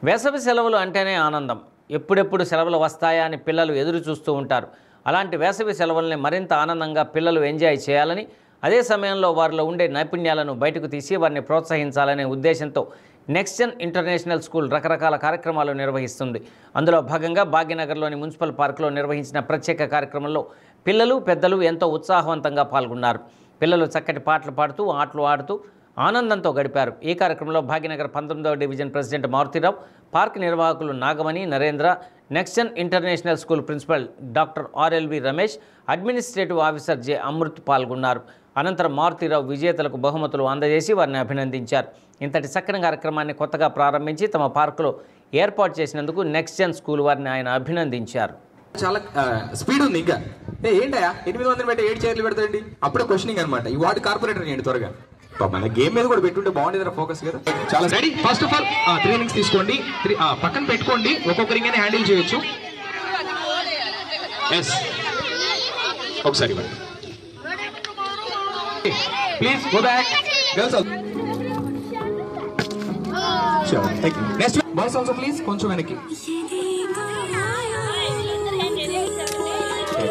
వేసవి సెలవులు అంటేనే ఆనందం. ఎప్పుడెప్పుడు సెలవులు వస్తాయా అని పిల్లలు ఎదురు చూస్తూ ఉంటారు. అలాంటి వేసవి సెలవుల్ని మరింత ఆనందంగా పిల్లలు ఎంజాయ్ చేయాలని, అదే సమయంలో వారిలో ఉండే నైపుణ్యాలను బయటకు తీసి వారిని ప్రోత్సహించాలనే ఉద్దేశంతో నెక్స్ట్ జెన్ ఇంటర్నేషనల్ స్కూల్ రకరకాల కార్యక్రమాలు నిర్వహిస్తుంది. అందులో భాగంగా భాగ్యనగర్లోని మున్సిపల్ పార్కులో నిర్వహించిన ప్రత్యేక కార్యక్రమంలో పిల్లలు, పెద్దలు ఎంతో ఉత్సాహవంతంగా పాల్గొన్నారు. పిల్లలు చక్కటి పాటలు పాడుతూ, ఆటలు ఆడుతూ ఆనందంతో గడిపారు. ఈ కార్యక్రమంలో భాగ్యనగర్ 19వ డివిజన్ ప్రెసిడెంట్ మారుతిరావు, పార్క్ నిర్వాహకులు Nagamani, Narendra, next gen international school principal doctor RLV Ramesh, administrative officer J Amrit పాల్గొన్నారు. అనంతరం మారుతిరావు విజేతలకు బహుమతులు అందజేసి వారిని అభినందించారు. ఇంతటి చక్కని కార్యక్రమాన్ని కొత్తగా ప్రారంభించి తమ పార్కులో ఏర్పాటు చేసినందుకు నెక్స్ట్ జెన్ స్కూల్ వారిని ఆయన అభినందించారు. చాలా స్పీడ్ ఉంది. ఇంకా ఏంటయా 800 పెట్టి 7 చైర్లు పెడతాండి, అప్పుడే క్వశ్చనింగ్ అనమాట. ఈ వార్డు కార్పొరేటర్ ఏంటి త్వరగా మన గేమ్ మీద కూడా పెట్టుంటే బాగుండేది ఫోకస్ కదా. చాలా ready. First of all 3 innings తీసుకోండి, పక్కన పెట్టుకోండి, ఒక్కొక్కరిగానే హ్యాండిల్ చేయొచ్చు. ఎస్ ఒకసారి please go back girls. Next boys also please కొంచెం వెనక్కి.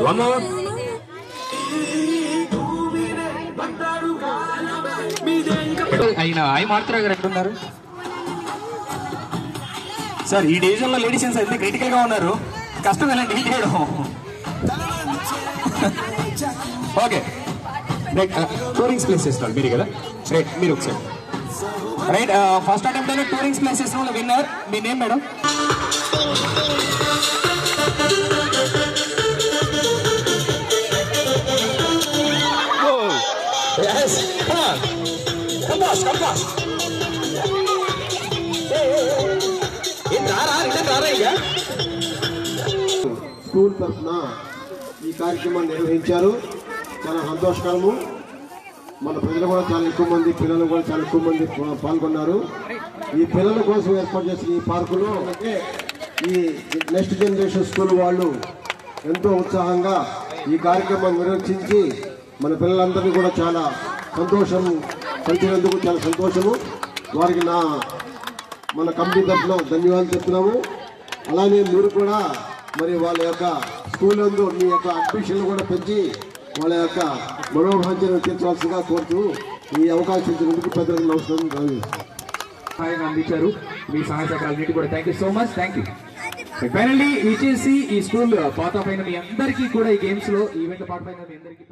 One more. ఆయన ఐ మారుతురా గారు ఎక్కడున్నారు సార్? ఈ డివిజన్ లో లేడీస్ ఎంత క్రిటికల్ గా ఉన్నారు, కష్టం ఎలా డీల్ చేయడం. ఓకే టూరింగ్స్ ప్లేస్ చేస్తున్నారు మీరు కదా, రైట్. మీరు ఒకసారి రైట్. ఫస్ట్ అటెంప్ట్ అయినా టూరింగ్స్ ప్లేస్ చేసిన విన్నర్. మీ నేమ్ మేడం? స్కూల్ తరఫున ఈ కార్యక్రమాన్ని నిర్వహించారు. చాలా సంతోషకరము. మన ప్రజలు కూడా చాలా ఎక్కువ మంది, పిల్లలు కూడా చాలా ఎక్కువ మంది పాల్గొన్నారు. ఈ పిల్లల కోసం ఏర్పాటు చేసిన ఈ పార్కులో ఈ నెక్స్ట్ జనరేషన్ స్కూల్ వాళ్ళు ఎంతో ఉత్సాహంగా ఈ కార్యక్రమాన్ని నిర్వహించి మన పిల్లలందరినీ కూడా చాలా సంతోషం కలిసినందుకు చాలా సంతోషము. వారికి మన కమిటీ తరఫున ధన్యవాదాలు చెప్తున్నాము. అలానే మీరు కూడా మరి వాళ్ళ యొక్క స్కూల్ నందు మీ యొక్క అడ్మిషన్లు కూడా పెంచి వాళ్ళ యొక్క మనోభాంచను తీర్చవలసిందిగా కోరుతూ ఈ అవకాశం ఇచ్చినందుకు పెద్దలకు నమస్కారం సహాయంగా అందించారు. మీ సహాయ సహకారాలన్నిటి కూడా thank you so much. Thank you. Finally ఇచ్చేసి ఈ స్కూల్ పాత పైన మీ అందరికీ కూడా ఈ గేమ్స్ లో ఈవెంట్ పాట పైన మీ అందరికీ